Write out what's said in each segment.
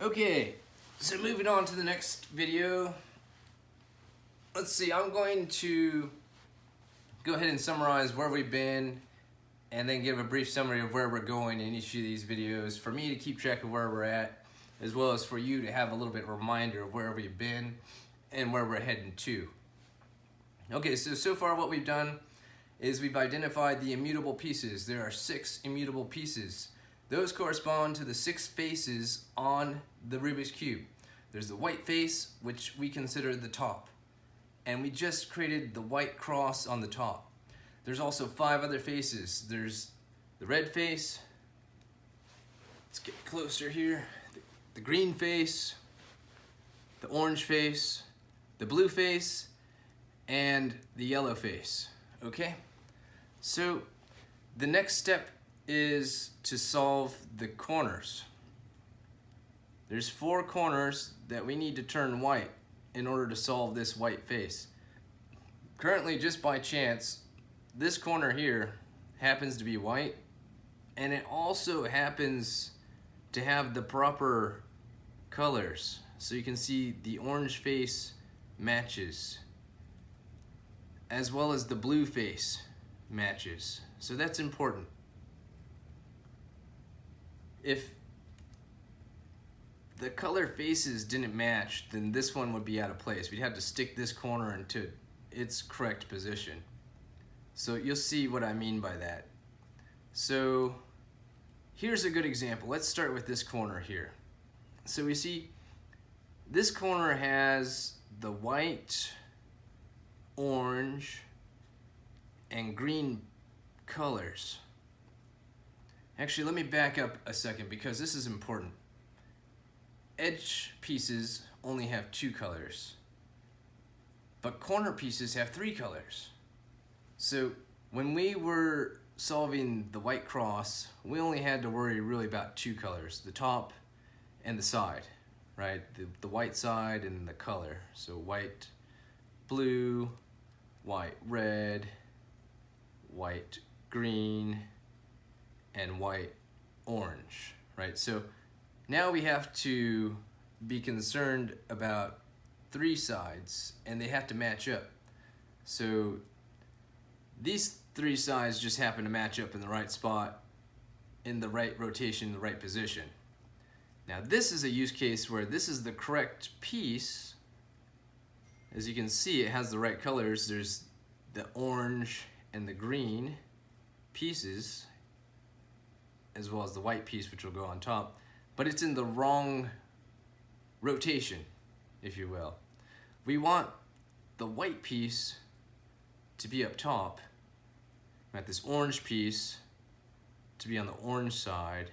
Okay, so moving on to the next video. Let's see, I'm going to go ahead and summarize where we've been and then give a brief summary of where we're going in each of these videos for me to keep track of where we're at, as well as for you to have a little bit of a reminder of where we've been and where we're heading to. Okay, so far what we've done is we've identified the immutable pieces. There are 6 immutable pieces. Those correspond to the 6 faces on the Rubik's Cube. There's the white face, which we consider the top. And we just created the white cross on the top. There's also 5 other faces. There's the red face. Let's get closer here. The green face, the orange face, the blue face, and the yellow face. Okay? So the next step is to solve the corners. There's 4 corners that we need to turn white in order to solve this white face. Currently, just by chance, this corner here happens to be white, and it also happens to have the proper colors. So you can see the orange face matches, as well as the blue face matches. So that's important. If the color faces didn't match, then this one would be out of place. We'd have to stick this corner into its correct position. So you'll see what I mean by that. So here's a good example. Let's start with this corner here. So we see this corner has the white, orange, and green colors. Actually, let me back up a second because this is important. Edge pieces only have 2 colors, but corner pieces have 3 colors. So when we were solving the white cross, we only had to worry really about 2 colors, the top and the side, right? The white side and the color. So white, blue, white, red, white, green, and white, orange, right? So now we have to be concerned about 3 sides, and they have to match up. So these 3 sides just happen to match up in the right spot, in the right rotation, the right position. Now this is a use case where this is the correct piece. As you can see, it has the right colors. There's the orange and the green pieces, as well as the white piece, which will go on top, but it's in the wrong rotation, if you will. We want the white piece to be up top. We want this orange piece to be on the orange side,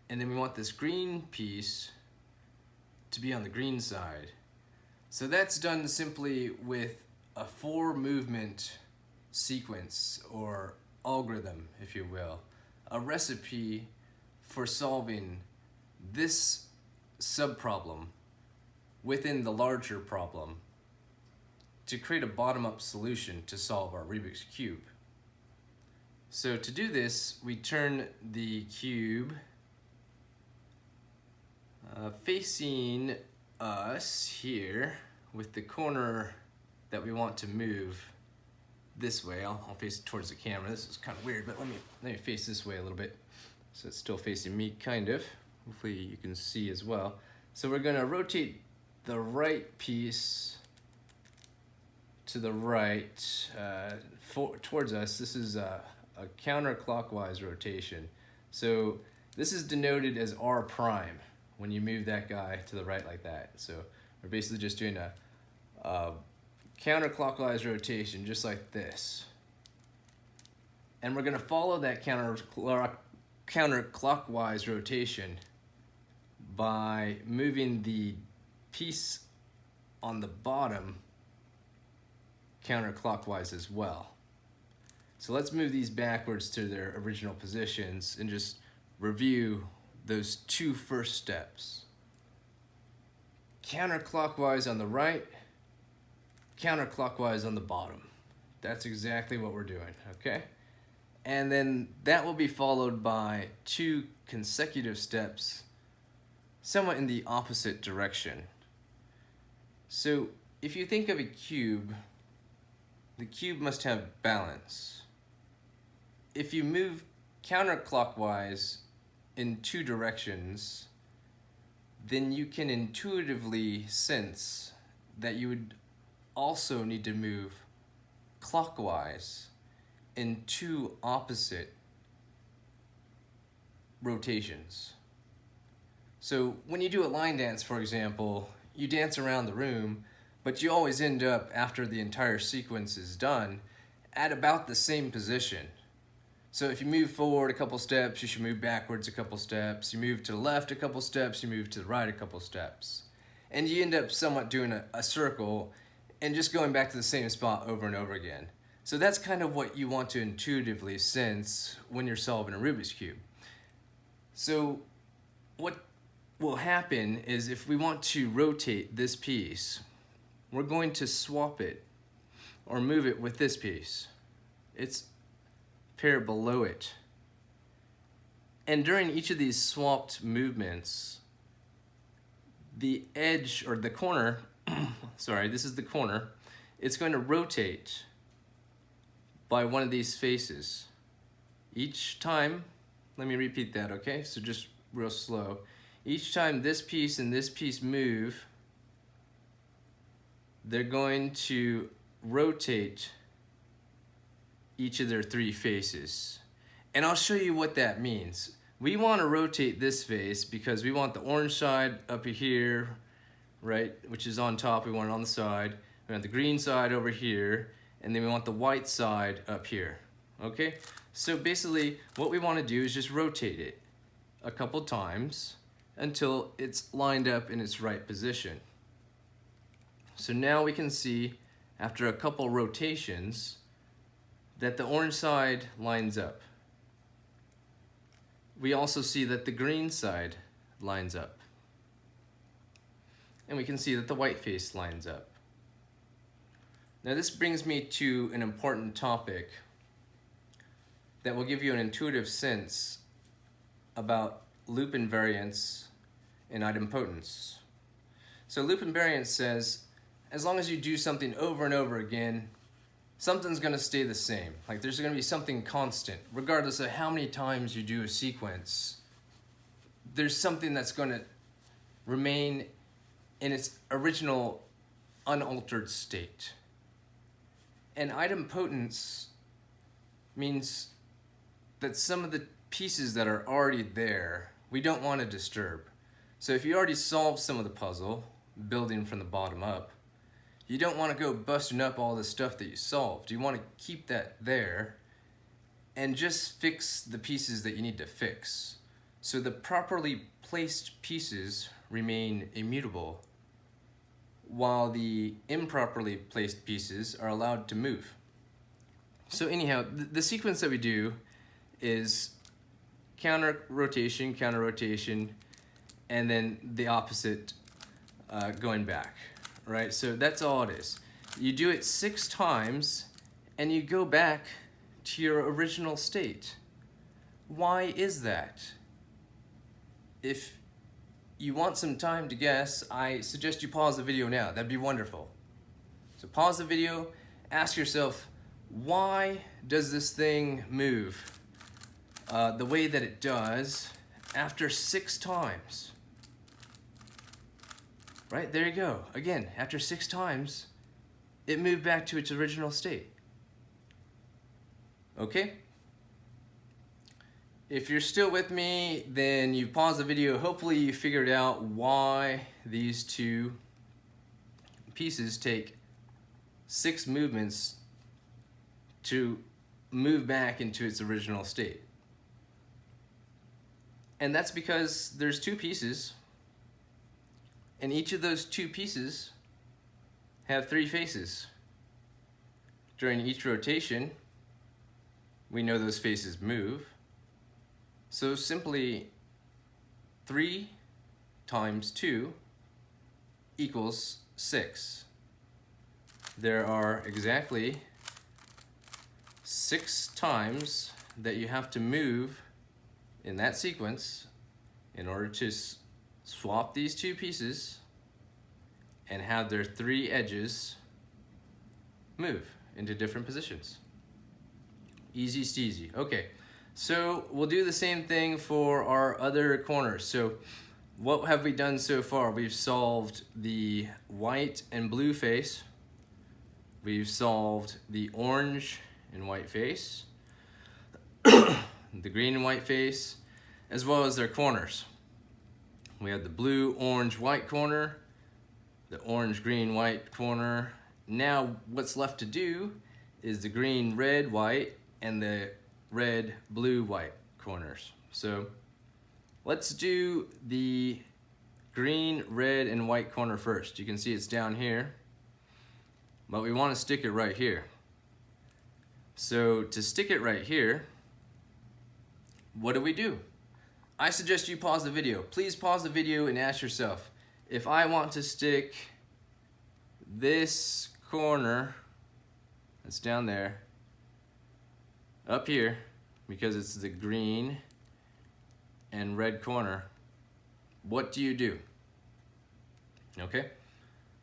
and then we want this green piece to be on the green side. So that's done simply with a 4 movement sequence or algorithm, if you will. A recipe for solving this subproblem within the larger problem to create a bottom-up solution to solve our Rubik's Cube. So to do this, we turn the cube facing us here with the corner that we want to move this way. I'll face it towards the camera. This is kind of weird, but let me face this way a little bit. So it's still facing me, kind of. Hopefully you can see as well. So we're gonna rotate the right piece to the right towards us. This is a counterclockwise rotation. So this is denoted as R prime when you move that guy to the right like that. So we're basically just doing a counterclockwise rotation, just like this. And we're gonna follow that counterclockwise rotation by moving the piece on the bottom counterclockwise as well. So let's move these backwards to their original positions and just review those 2 first steps. Counterclockwise on the right, counterclockwise on the bottom. That's exactly what we're doing, okay? And then that will be followed by 2 consecutive steps somewhat in the opposite direction. So if you think of a cube, the cube must have balance. If you move counterclockwise in two directions, then you can intuitively sense that you would also need to move clockwise in two opposite rotations. So when you do a line dance, for example, you dance around the room, but you always end up, after the entire sequence is done, at about the same position. So if you move forward a couple steps, you should move backwards a couple steps. You move to the left a couple steps, you move to the right a couple steps. And you end up somewhat doing a circle and just going back to the same spot over and over again. So that's kind of what you want to intuitively sense when you're solving a Rubik's Cube. So what will happen is, if we want to rotate this piece, we're going to swap it or move it with this piece. It's pair below it. And during each of these swapped movements, the edge or the corner, sorry, this is the corner, it's going to rotate by one of these faces. Each time, let me repeat that, okay? So just real slow. Each time this piece and this piece move, they're going to rotate each of their three faces. And I'll show you what that means. We want to rotate this face because we want the orange side up here, right, which is on top. We want it on the side. We want the green side over here, and then we want the white side up here, okay? So basically, what we want to do is just rotate it a couple times until it's lined up in its right position. So now we can see, after a couple rotations, that the orange side lines up. We also see that the green side lines up. And we can see that the white face lines up. Now this brings me to an important topic that will give you an intuitive sense about loop invariance and idempotence. So loop invariance says, as long as you do something over and over again, something's going to stay the same. Like, there's going to be something constant. Regardless of how many times you do a sequence, there's something that's going to remain in its original unaltered state. And idempotence means that some of the pieces that are already there, we don't want to disturb. So if you already solved some of the puzzle, building from the bottom up, you don't want to go busting up all the stuff that you solved. You want to keep that there and just fix the pieces that you need to fix. So the properly placed pieces remain immutable, while the improperly placed pieces are allowed to move. So anyhow, the sequence that we do is counter rotation, and then the opposite going back. Right, so that's all it is. You do it 6 times and you go back to your original state. Why is that? If you want some time to guess, I suggest you pause the video now. That'd be wonderful. So pause the video, ask yourself, why does this thing move the way that it does after 6 times? Right, there you go. Again, after 6 times, it moved back to its original state. Okay? If you're still with me, then you pause the video. Hopefully you figured out why these two pieces take 6 movements to move back into its original state. And that's because there's 2 pieces, and each of those 2 pieces have 3 faces. During each rotation, we know those faces move. So simply 3 times 2 equals 6. There are exactly 6 times that you have to move in that sequence in order to swap these two pieces and have their three edges move into different positions. Easy steezy. Okay, so we'll do the same thing for our other corners. So what have we done so far? We've solved the white and blue face. We've solved the orange and white face, the green and white face, as well as their corners. We have the blue, orange, white corner, the orange, green, white corner. Now what's left to do is the green, red, white, and the red, blue, white corners. So let's do the green, red, and white corner first. You can see it's down here, but we want to stick it right here. So to stick it right here, what do? I suggest you pause the video. Please pause the video and ask yourself, if I want to stick this corner that's down there up here, because it's the green and red corner, what do? Okay,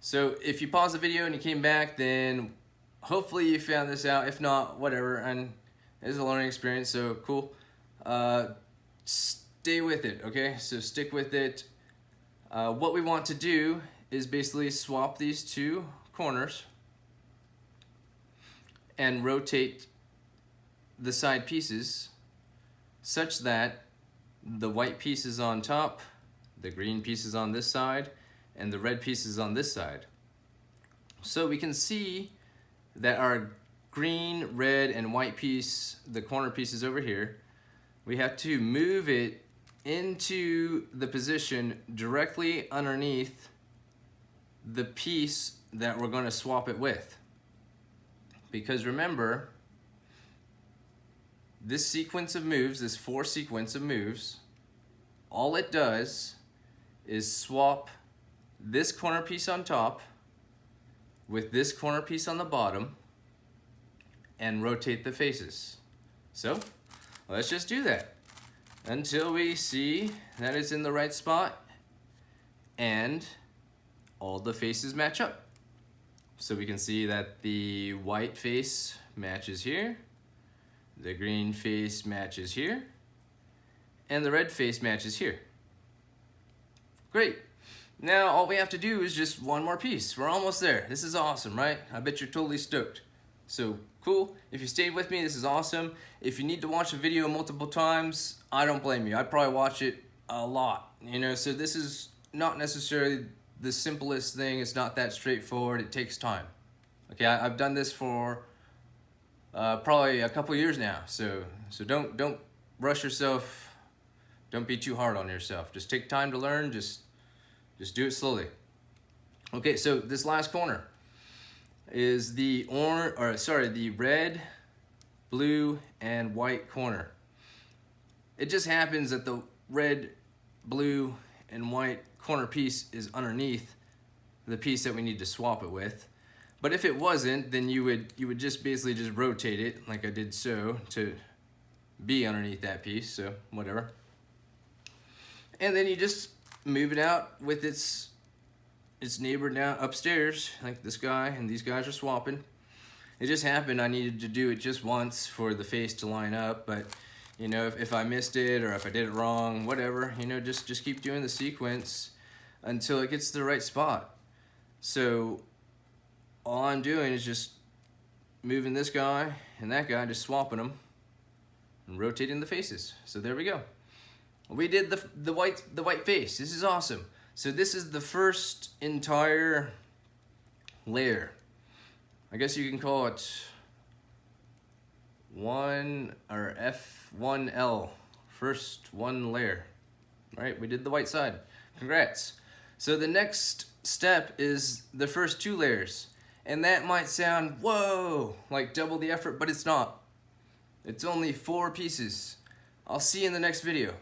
so if you pause the video and you came back, then hopefully you found this out. If not, whatever, and it's a learning experience, so cool. Stay with it, okay? So stick with it. What we want to do is basically swap these two corners and rotate the side pieces such that the white piece is on top, the green piece is on this side, and the red piece is on this side. So we can see that our green, red, and white piece, the corner piece is over here. We have to move it into the position directly underneath the piece that we're going to swap it with. Because remember, this sequence of moves, this four sequence of moves, all it does is swap this corner piece on top with this corner piece on the bottom and rotate the faces. So let's just do that until we see that it's in the right spot and all the faces match up. So we can see that the white face matches here, the green face matches here, and the red face matches here. Great. Now all we have to do is just one more piece. We're almost there. This is awesome, right? I bet you're totally stoked. So cool. If you stayed with me, this is awesome. If you need to watch a video multiple times, I don't blame you. I probably watch it a lot, you know, so this is not necessarily the simplest thing. It's not that straightforward. It takes time. Okay, I've done this for probably a couple years now, so don't rush yourself. Don't be too hard on yourself. Just take time to learn. Just do it slowly. Okay, so this last corner is the red, blue, and white corner. It just happens that the red, blue, and white corner piece is underneath the piece that we need to swap it with. But if it wasn't, then you would just basically just rotate it like I did so to be underneath that piece, so whatever. And then you just move it out with its neighbor down upstairs, like this guy and these guys are swapping. It just happened I needed to do it just once for the face to line up, but you know, if I missed it or if I did it wrong, whatever, you know, just keep doing the sequence until it gets to the right spot. So all I'm doing is just moving this guy and that guy, just swapping them and rotating the faces. So there we go. We did the white face. This is awesome. So this is the first entire layer. I guess you can call it F1L, first one layer. All right, we did the white side. Congrats. So the next step is the first two layers. And that might sound, whoa, like double the effort, but it's not. It's only 4 pieces. I'll see you in the next video.